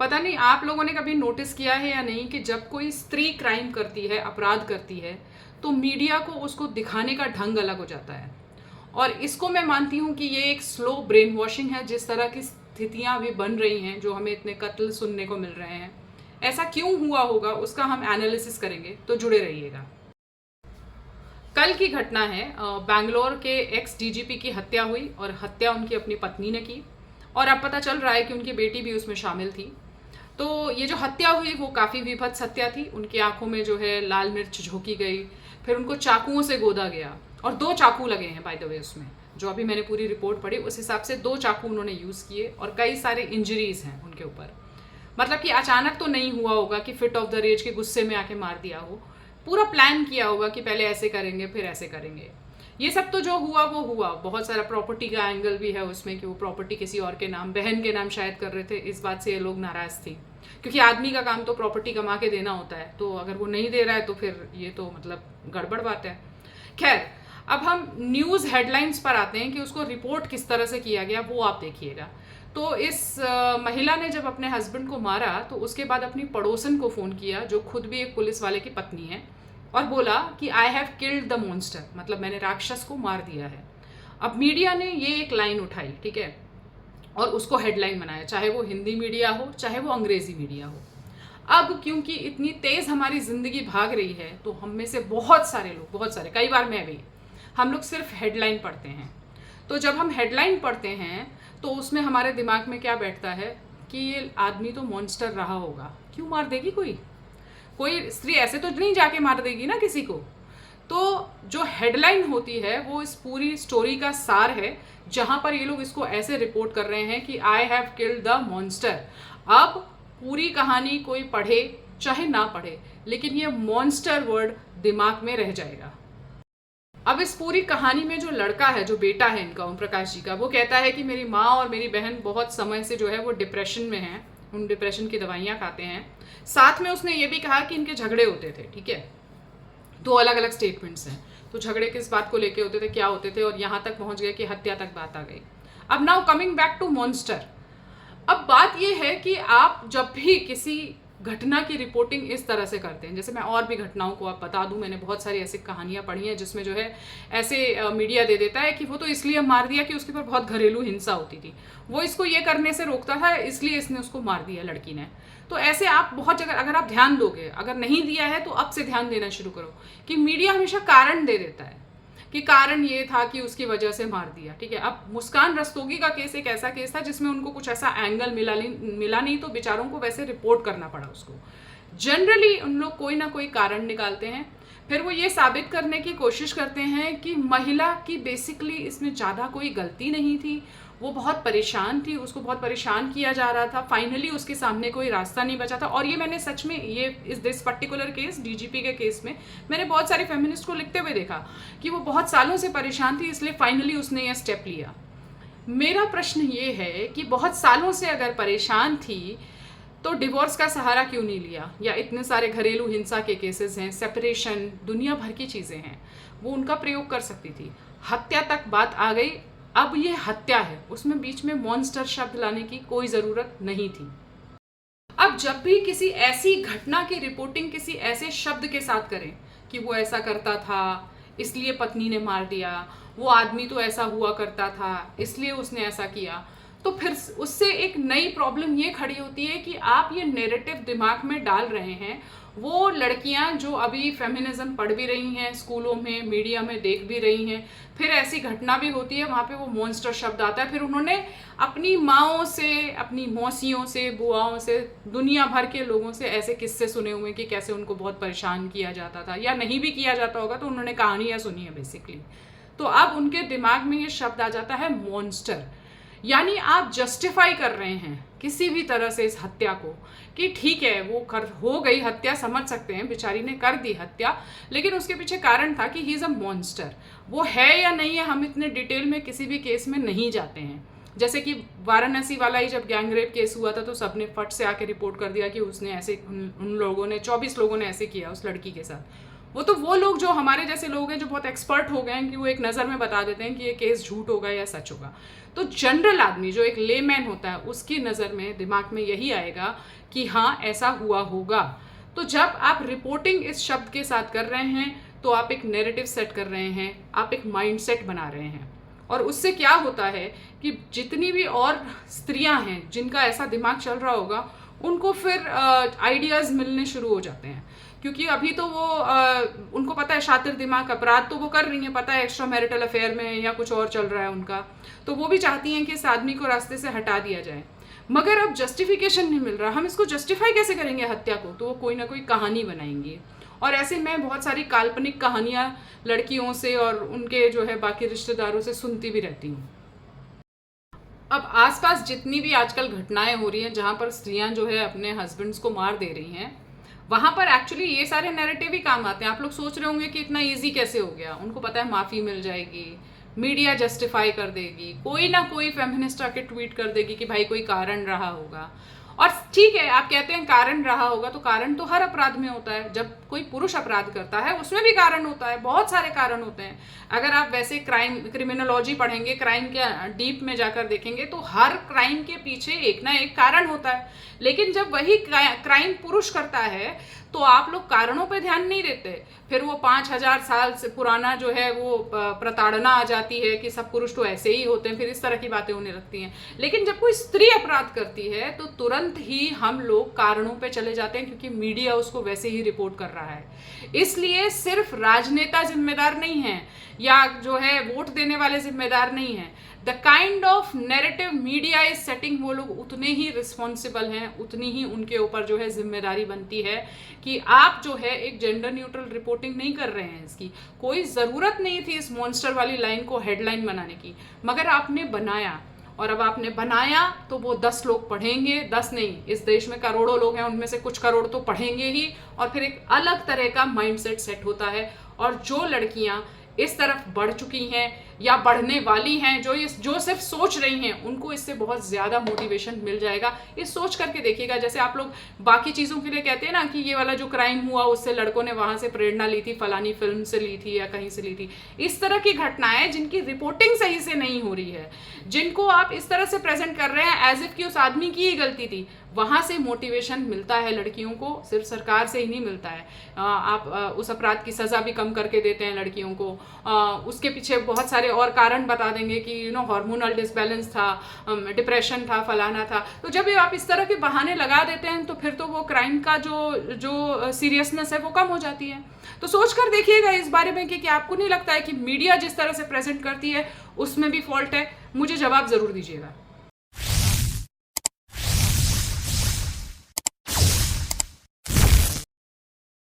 पता नहीं आप लोगों ने कभी नोटिस किया है या नहीं कि जब कोई स्त्री क्राइम करती है, अपराध करती है, तो मीडिया को उसको दिखाने का ढंग अलग हो जाता है। और इसको मैं मानती हूँ कि ये एक स्लो ब्रेन वॉशिंग है। जिस तरह की स्थितियाँ अभी बन रही हैं, जो हमें इतने कत्ल सुनने को मिल रहे हैं, ऐसा क्यों हुआ होगा उसका हम एनालिसिस करेंगे, तो जुड़े रहिएगा। कल की घटना है, बैंगलोर के एक्स डीजीपी की हत्या हुई और हत्या उनकी अपनी पत्नी ने की, और अब पता चल रहा है कि उनकी बेटी भी उसमें शामिल थी। तो ये जो हत्या हुई वो काफ़ी विभत्स हत्या थी। उनकी आंखों में जो है लाल मिर्च झोंकी गई, फिर उनको चाकुओं से गोदा गया, और 2 चाकू लगे हैं बाय द वे उसमें। जो अभी मैंने पूरी रिपोर्ट पढ़ी उस हिसाब से 2 चाकू उन्होंने यूज़ किए, और कई सारे इंजरीज हैं उनके ऊपर। मतलब कि अचानक तो नहीं हुआ होगा कि फिट ऑफ द रेज के गुस्से में आके मार दिया हो, पूरा प्लान किया होगा कि पहले ऐसे करेंगे फिर ऐसे करेंगे। ये सब तो जो हुआ वो हुआ। बहुत सारा प्रॉपर्टी का एंगल भी है उसमें कि वो प्रॉपर्टी किसी और के नाम, बहन के नाम शायद कर रहे थे। इस बात से ये लोग नाराज थी, क्योंकि आदमी का काम तो प्रॉपर्टी कमा के देना होता है, तो अगर वो नहीं दे रहा है तो फिर ये तो मतलब गड़बड़ बात है। खैर, अब हम न्यूज़ हेडलाइंस पर आते हैं कि उसको रिपोर्ट किस तरह से किया गया, वो आप देखिएगा। तो इस महिला ने जब अपने हस्बैंड को मारा तो उसके बाद अपनी पड़ोसन को फ़ोन किया, जो खुद भी एक पुलिस वाले की पत्नी है, और बोला कि I have killed the monster, मतलब मैंने राक्षस को मार दिया है। अब मीडिया ने ये एक लाइन उठाई, ठीक है, और उसको हेडलाइन बनाया, चाहे वो हिंदी मीडिया हो चाहे वो अंग्रेजी मीडिया हो। अब क्योंकि इतनी तेज़ हमारी ज़िंदगी भाग रही है, तो हम में से बहुत सारे लोग, बहुत सारे, कई बार मैं भी, हम लोग सिर्फ हेडलाइन पढ़ते हैं। तो जब हम हेडलाइन पढ़ते हैं तो उसमें हमारे दिमाग में क्या बैठता है कि ये आदमी तो मॉन्स्टर रहा होगा, क्यों मार देगी कोई कोई स्त्री, ऐसे तो नहीं जाके मार देगी ना किसी को। तो जो हेडलाइन होती है वो इस पूरी स्टोरी का सार है, जहां पर ये लोग इसको ऐसे रिपोर्ट कर रहे हैं कि I have killed the monster. अब पूरी कहानी कोई पढ़े चाहे ना पढ़े, लेकिन ये मॉन्स्टर वर्ड दिमाग में रह जाएगा। अब इस पूरी कहानी में जो लड़का है, जो बेटा है इनका, ओम प्रकाश जी का, वो कहता है कि मेरी माँ और मेरी बहन बहुत समय से जो है वो डिप्रेशन में हैं, उन डिप्रेशन की दवाइयाँ खाते हैं। साथ में उसने ये भी कहा कि इनके झगड़े होते थे, ठीक है। 2 अलग अलग स्टेटमेंट्स हैं। तो झगड़े किस बात को लेके होते थे, क्या होते थे, और यहाँ तक पहुँच गए कि हत्या तक बात आ गई। अब now coming back to monster. अब बात यह है कि आप जब भी किसी घटना की रिपोर्टिंग इस तरह से करते हैं, जैसे मैं और भी घटनाओं को आप बता दूं, मैंने बहुत सारी ऐसी कहानियां पढ़ी हैं जिसमें जो है ऐसे मीडिया दे देता है कि वो तो इसलिए मार दिया कि उसके ऊपर बहुत घरेलू हिंसा होती थी, वो इसको ये करने से रोकता था, इसलिए इसने उसको मार दिया लड़की ने। तो ऐसे आप बहुत जगह, अगर आप ध्यान दोगे, अगर नहीं दिया है तो अब से ध्यान देना शुरू करो, कि मीडिया हमेशा कारण दे देता है कि कारण ये था कि उसकी वजह से मार दिया, ठीक है। अब मुस्कान रस्तोगी का केस एक ऐसा केस था जिसमें उनको कुछ ऐसा एंगल मिला नहीं, तो बेचारों को वैसे रिपोर्ट करना पड़ा उसको। जनरली उन लोग कोई ना कोई कारण निकालते हैं, फिर वो ये साबित करने की कोशिश करते हैं कि महिला की बेसिकली इसमें ज़्यादा कोई गलती नहीं थी, वो बहुत परेशान थी, उसको बहुत परेशान किया जा रहा था, फाइनली उसके सामने कोई रास्ता नहीं बचा था। और ये मैंने सच में, ये इस दिस पर्टिकुलर केस, डीजीपी के केस में, मैंने बहुत सारे फेमिनिस्ट को लिखते हुए देखा कि वो बहुत सालों से परेशान थी, इसलिए फाइनली उसने यह स्टेप लिया। मेरा प्रश्न ये है कि बहुत सालों से अगर परेशान थी तो डिवोर्स का सहारा क्यों नहीं लिया, या इतने सारे घरेलू हिंसा के केसेस हैं, सेपरेशन, दुनिया भर की चीज़ें हैं, वो उनका प्रयोग कर सकती थी। हत्या तक बात आ गई, अब ये हत्या है, उसमें बीच में मॉन्स्टर शब्द लाने की कोई ज़रूरत नहीं थी। अब जब भी किसी ऐसी घटना की रिपोर्टिंग किसी ऐसे शब्द के साथ करें कि वो ऐसा करता था इसलिए पत्नी ने मार दिया, वो आदमी तो ऐसा हुआ करता था इसलिए उसने ऐसा किया, तो फिर उससे एक नई प्रॉब्लम ये खड़ी होती है कि आप ये नैरेटिव दिमाग में डाल रहे हैं। वो लड़कियां जो अभी फेमिनिज्म पढ़ भी रही हैं, स्कूलों में, मीडिया में देख भी रही हैं, फिर ऐसी घटना भी होती है, वहाँ पे वो मॉन्स्टर शब्द आता है, फिर उन्होंने अपनी माँओं से, अपनी मौसियों से, बुआओं से, दुनिया भर के लोगों से ऐसे किस्से सुने हुए कि कैसे उनको बहुत परेशान किया जाता था, या नहीं भी किया जाता होगा तो उन्होंने कहानियाँ सुनी है बेसिकली। तो अब उनके दिमाग में ये शब्द आ जाता है मॉन्स्टर। यानी आप जस्टिफाई कर रहे हैं किसी भी तरह से इस हत्या को, कि ठीक है वो हो गई हत्या, समझ सकते हैं बेचारी ने कर दी हत्या, लेकिन उसके पीछे कारण था कि ही इज़ अ मॉन्स्टर। वो है या नहीं है, हम इतने डिटेल में किसी भी केस में नहीं जाते हैं। जैसे कि वाराणसी वाला ही जब गैंगरेप केस हुआ था तो सबने फट से आके रिपोर्ट कर दिया कि उसने ऐसे, उन लोगों ने, 24 लोगों ने ऐसे किया उस लड़की के साथ। वो लोग जो हमारे जैसे लोग हैं जो बहुत एक्सपर्ट हो गए हैं कि वो एक नज़र में बता देते हैं कि ये केस झूठ होगा या सच होगा। तो जनरल आदमी जो एक लेमैन होता है उसकी नज़र में दिमाग में यही आएगा कि हाँ ऐसा हुआ होगा। तो जब आप रिपोर्टिंग इस शब्द के साथ कर रहे हैं तो आप एक नैरेटिव सेट कर रहे हैं, आप एक माइंडसेट बना रहे हैं। और उससे क्या होता है कि जितनी भी और स्त्रियां हैं जिनका ऐसा दिमाग चल रहा होगा उनको फिर आइडियाज़ मिलने शुरू हो जाते हैं, क्योंकि अभी तो वो उनको पता है शातिर दिमाग अपराध तो वो कर रही हैं, पता है एक्स्ट्रा मैरिटल अफेयर में या कुछ और चल रहा है उनका, तो वो भी चाहती हैं कि इस आदमी को रास्ते से हटा दिया जाए। मगर अब जस्टिफिकेशन नहीं मिल रहा, हम इसको जस्टिफाई कैसे करेंगे हत्या को? तो वो कोई ना कोई कहानी बनाएंगे। और ऐसे मैं बहुत सारी काल्पनिक कहानियाँ लड़कियों से और उनके जो है बाकी रिश्तेदारों से सुनती भी रहती हूँ। अब आसपास जितनी भी आजकल घटनाएं हो रही हैं जहाँ पर स्त्रियां जो है अपने हस्बैंड्स को मार दे रही हैं, वहाँ पर एक्चुअली ये सारे नैरेटिव ही काम आते हैं। आप लोग सोच रहे होंगे कि इतना इजी कैसे हो गया, उनको पता है माफ़ी मिल जाएगी, मीडिया जस्टिफाई कर देगी, कोई ना कोई फेमिनिस्ट आके ट्वीट कर देगी कि भाई कोई कारण रहा होगा। और ठीक है, आप कहते हैं कारण रहा होगा, तो कारण तो हर अपराध में होता है। जब कोई पुरुष अपराध करता है उसमें भी कारण होता है, बहुत सारे कारण होते हैं। अगर आप वैसे क्रिमिनोलॉजी पढ़ेंगे, क्राइम के डीप में जाकर देखेंगे तो हर क्राइम के पीछे एक ना एक कारण होता है। लेकिन जब वही क्राइम पुरुष करता है तो आप लोग कारणों पे ध्यान नहीं देते, फिर वो 5000 साल से पुराना जो है वो प्रताड़ना आ जाती है कि सब पुरुष तो ऐसे ही होते हैं, फिर इस तरह की बातें होने लगती हैं। लेकिन जब कोई स्त्री अपराध करती है तो तुरंत ही हम लोग कारणों पे चले जाते हैं, क्योंकि मीडिया उसको वैसे ही रिपोर्ट कर रहा है। इसलिए सिर्फ राजनेता जिम्मेदार नहीं है या जो है वोट देने वाले जिम्मेदार नहीं है। The kind of narrative media is setting, वो लोग उतने ही रिस्पॉन्सिबल हैं, उतनी ही उनके ऊपर जो है जिम्मेदारी बनती है कि आप जो है एक जेंडर न्यूट्रल रिपोर्टिंग नहीं कर रहे हैं। इसकी कोई ज़रूरत नहीं थी इस मॉन्स्टर वाली लाइन को हेडलाइन बनाने की, मगर आपने बनाया। और अब आपने बनाया तो वो 10 लोग पढ़ेंगे, 10 नहीं, इस देश में करोड़ों लोग हैं, उनमें से कुछ करोड़ तो पढ़ेंगे ही, और फिर एक अलग तरह का माइंडसेट सेट होता है। और जो लड़कियां इस तरफ बढ़ चुकी हैं या बढ़ने वाली हैं, जो सिर्फ सोच रही हैं, उनको इससे बहुत ज़्यादा मोटिवेशन मिल जाएगा। इस सोच करके देखिएगा, जैसे आप लोग बाकी चीज़ों के लिए कहते हैं ना कि ये वाला जो क्राइम हुआ उससे लड़कों ने वहाँ से प्रेरणा ली थी, फलानी फिल्म से ली थी या कहीं से ली थी। इस तरह की घटनाएं जिनकी रिपोर्टिंग सही से नहीं हो रही है, जिनको आप इस तरह से प्रेजेंट कर रहे हैं एज इफ कि उस आदमी की ही गलती थी, वहाँ से मोटिवेशन मिलता है लड़कियों को, सिर्फ सरकार से ही नहीं मिलता है। आप उस अपराध की सज़ा भी कम करके देते हैं लड़कियों को, उसके पीछे बहुत सारे और कारण बता देंगे कि हार्मोनल डिसबैलेंस था, डिप्रेशन था, फलाना था। तो जब आप इस तरह के बहाने लगा देते हैं तो फिर तो वो क्राइम का जो सीरियसनेस है वो कम हो जाती है। तो सोच कर देखिएगा इस बारे में कि आपको नहीं लगता है कि मीडिया जिस तरह से प्रेजेंट करती है उसमें भी फॉल्ट है? मुझे जवाब ज़रूर दीजिएगा।